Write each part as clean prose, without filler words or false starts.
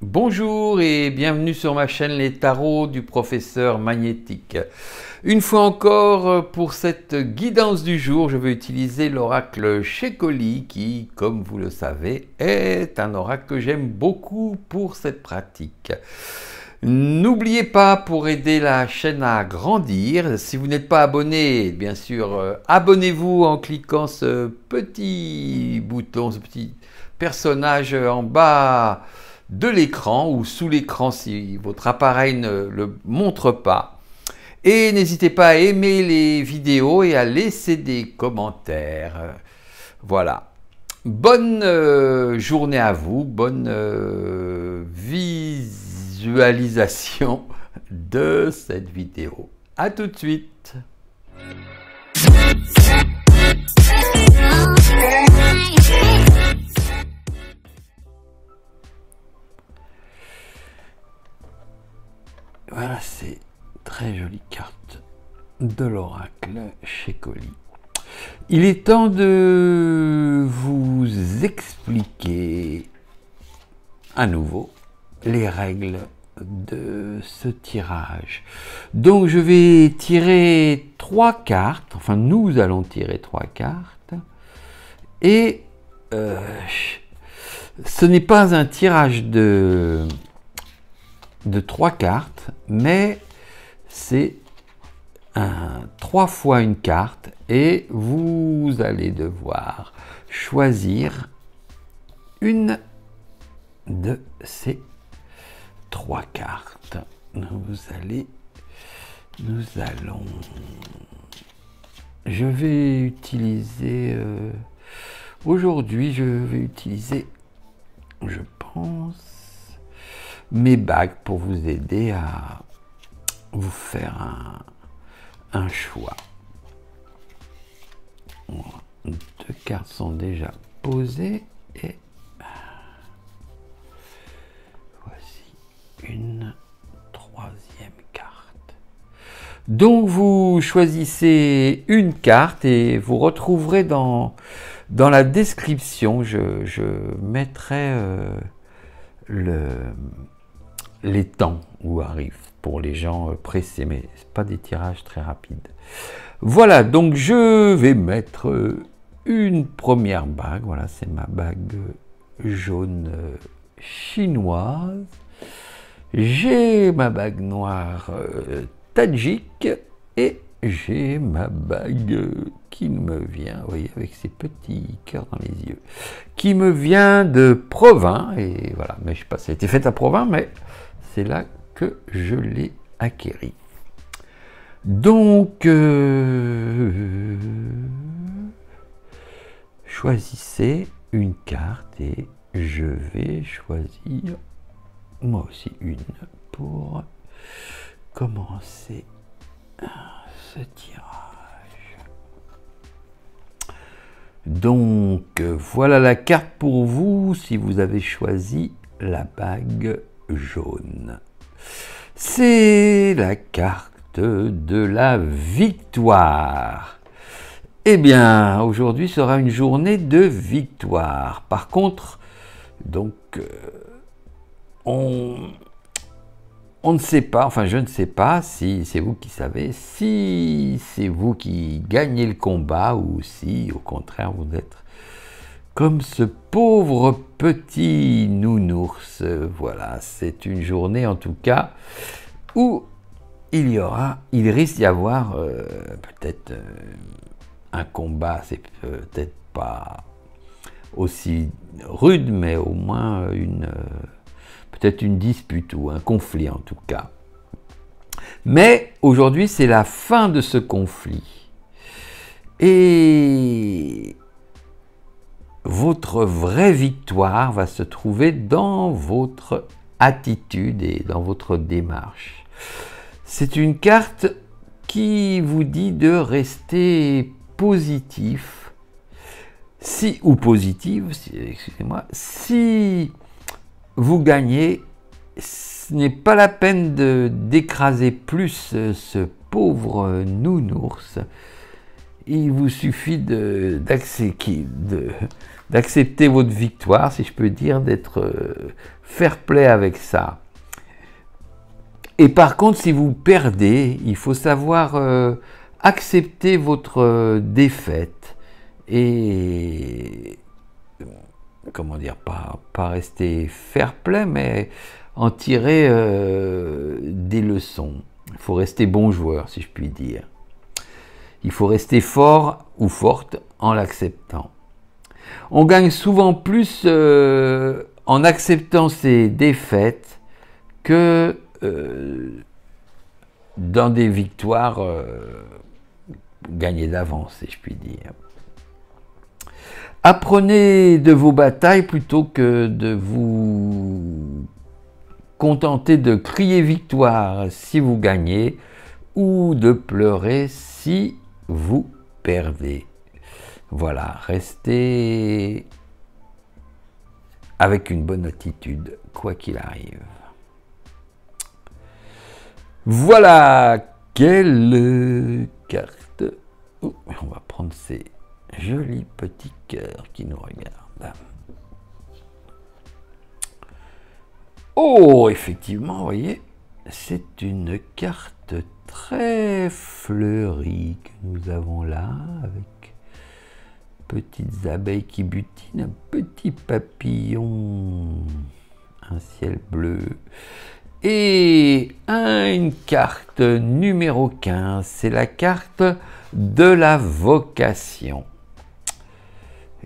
Bonjour et bienvenue sur ma chaîne Les Tarots du professeur Magnétique. Une fois encore, pour cette guidance du jour, je vais utiliser l'oracle Shekoli qui, comme vous le savez, est un oracle que j'aime beaucoup pour cette pratique. N'oubliez pas, pour aider la chaîne à grandir, si vous n'êtes pas abonné, bien sûr, abonnez-vous en cliquant ce petit bouton, ce petit personnage en bas de l'écran ou sous l'écran si votre appareil ne le montre pas. Et n'hésitez pas à aimer les vidéos et à laisser des commentaires. Voilà. Bonne journée à vous, bonne visualisation de cette vidéo. À tout de suite. Voilà, c'est très jolie carte de l'oracle Shekoli. Il est temps de vous expliquer à nouveau les règles de ce tirage. Donc je vais tirer 3 cartes, enfin nous allons tirer 3 cartes, et ce n'est pas un tirage de 3 cartes, mais c'est 3 fois une carte et vous allez devoir choisir une de ces 3 cartes. Je vais utiliser aujourd'hui, je pense, mes bagues pour vous aider à vous faire un choix. Voilà. 2 cartes sont déjà posées et voici une 3e carte. Donc vous choisissez une carte et vous retrouverez dans la description, je mettrai les temps où arrive pour les gens pressés, mais ce pas des tirages très rapides. Voilà, donc je vais mettre une première bague. Voilà, c'est ma bague jaune chinoise. J'ai ma bague noire tadjik et j'ai ma bague qui me vient, vous voyez, avec ces petits cœurs dans les yeux, qui me vient de Provins. Et voilà, mais je sais pas, ça a été fait à Provins, mais c'est là que je l'ai acquéri. Donc, choisissez une carte et je vais choisir moi aussi une pour commencer ce tirage. Donc, voilà la carte pour vous si vous avez choisi la bague jaune. C'est la carte de la victoire. Eh bien, aujourd'hui sera une journée de victoire. Par contre, donc, on ne sait pas, enfin je ne sais pas si c'est vous qui savez, si c'est vous qui gagnez le combat ou si au contraire vous êtes comme ce pauvre petit nounours. Voilà, c'est une journée en tout cas où il risque d'y avoir peut-être un combat, c'est peut-être pas aussi rude, mais au moins peut-être une dispute ou un conflit en tout cas. Mais aujourd'hui, c'est la fin de ce conflit. Et votre vraie victoire va se trouver dans votre attitude et dans votre démarche. C'est une carte qui vous dit de rester positif, ou positive, excusez-moi, si vous gagnez, ce n'est pas la peine d'écraser plus ce pauvre nounours. il vous suffit d'accepter votre victoire, si je peux dire, d'être fair play avec ça. Et par contre, si vous perdez, il faut savoir accepter votre défaite et, comment dire, pas rester fair play, mais en tirer des leçons. Il faut rester bon joueur, si je puis dire. Il faut rester fort ou forte en l'acceptant. On gagne souvent plus en acceptant ses défaites que dans des victoires gagnées d'avance, si je puis dire. Apprenez de vos batailles plutôt que de vous contenter de crier victoire si vous gagnez ou de pleurer si vous perdez. Voilà, restez avec une bonne attitude, quoi qu'il arrive. Voilà, quelle carte. Oh, on va prendre ces jolis petits cœurs qui nous regardent. Oh, effectivement, vous voyez, c'est une carte très fleurie que nous avons là, avec petites abeilles qui butinent, un petit papillon, un ciel bleu, et une carte numéro 15, c'est la carte de la vocation.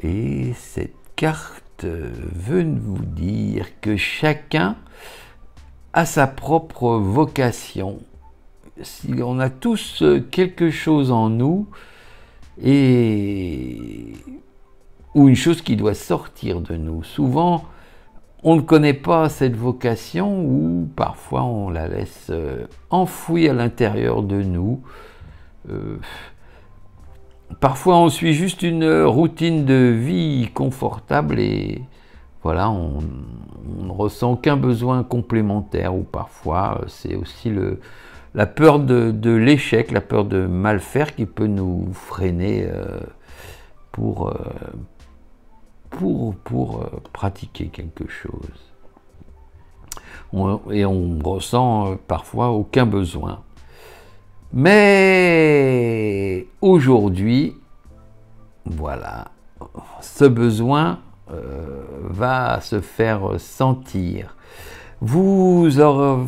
Et cette carte veut vous dire que chacun a sa propre vocation. Si on a tous quelque chose en nous, ou une chose qui doit sortir de nous. Souvent, on ne connaît pas cette vocation, ou parfois on la laisse enfouie à l'intérieur de nous. Parfois on suit juste une routine de vie confortable et voilà, on ne ressent aucun besoin complémentaire, ou parfois c'est aussi la peur de l'échec, la peur de mal faire qui peut nous freiner pour pratiquer quelque chose. Et on ressent parfois aucun besoin. Mais aujourd'hui, voilà, ce besoin va se faire sentir. Vous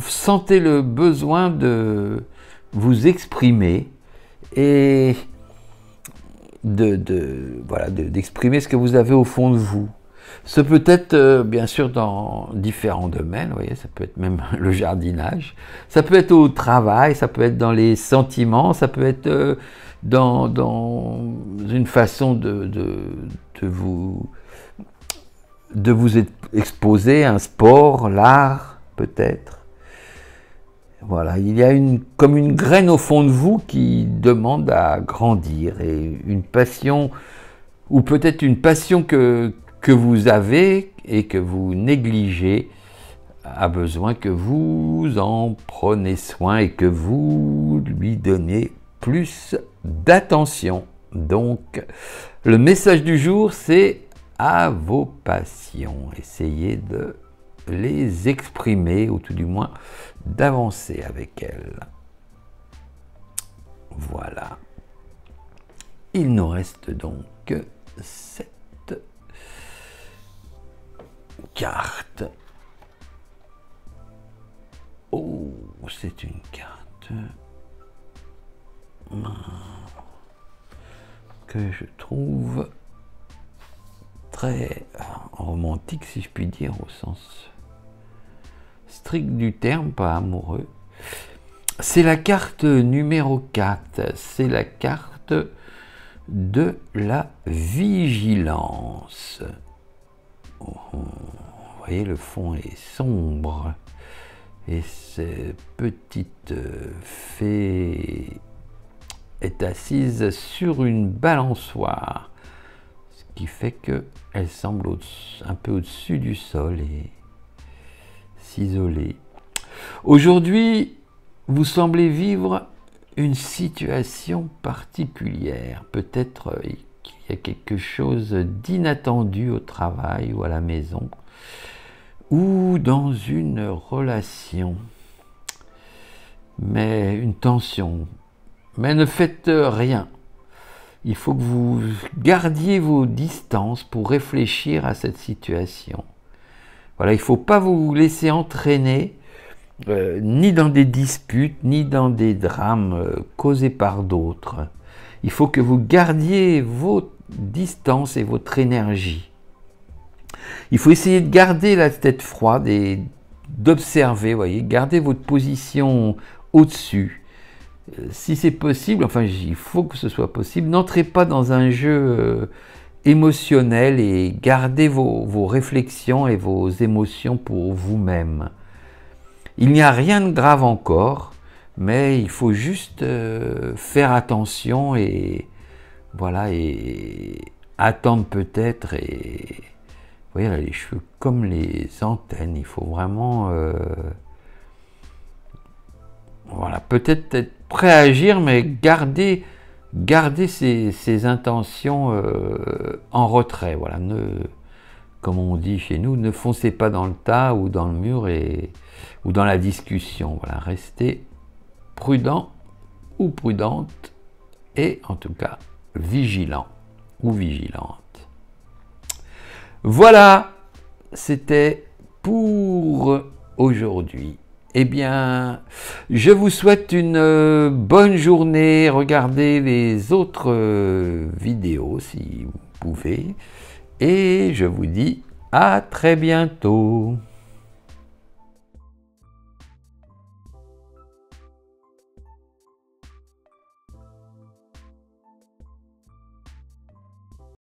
sentez le besoin de vous exprimer et d'exprimer ce que vous avez au fond de vous. Ce peut être bien sûr dans différents domaines, vous voyez, ça peut être même le jardinage, ça peut être au travail, ça peut être dans les sentiments, ça peut être dans une façon de vous exposer, un sport, l'art peut-être. Voilà, il y a comme une graine au fond de vous qui demande à grandir, et une passion, ou peut-être une passion que vous avez et que vous négligez, a besoin que vous en preniez soin et que vous lui donnez plus d'attention. Donc, le message du jour, c'est à vos passions. Essayez de les exprimer, ou tout du moins d'avancer avec elles. Voilà. Il nous reste donc 7 cartes. Oh, c'est une carte que je trouve très romantique, si je puis dire, au sens strict du terme, pas amoureux. C'est la carte numéro 4, c'est la carte de la vigilance. Vous voyez, le fond est sombre et cette petite fée est assise sur une balançoire, ce qui fait qu'elle semble un peu au-dessus du sol et s'isoler. Aujourd'hui, vous semblez vivre une situation particulière. Peut-être qu'il y a quelque chose d'inattendu au travail ou à la maison ou dans une relation. Mais une tension. Mais ne faites rien. Il faut que vous gardiez vos distances pour réfléchir à cette situation. Voilà, il ne faut pas vous laisser entraîner ni dans des disputes, ni dans des drames causés par d'autres. Il faut que vous gardiez vos distances et votre énergie. Il faut essayer de garder la tête froide et d'observer, voyez, garder votre position au-dessus. Si c'est possible, enfin il faut que ce soit possible, n'entrez pas dans un jeu émotionnel et gardez vos réflexions et vos émotions pour vous-même. Il n'y a rien de grave encore, mais il faut juste faire attention et voilà, et attendre peut-être. Et vous voyez là, les cheveux comme les antennes, il faut vraiment voilà, peut-être être prêt à agir, mais garder ses intentions en retrait. Voilà, comme on dit chez nous, ne foncez pas dans le tas ou dans le mur ou dans la discussion. Voilà, restez prudent ou prudente et en tout cas vigilant ou vigilante. Voilà, c'était pour aujourd'hui. Eh bien, je vous souhaite une bonne journée. Regardez les autres vidéos si vous pouvez. Et je vous dis à très bientôt.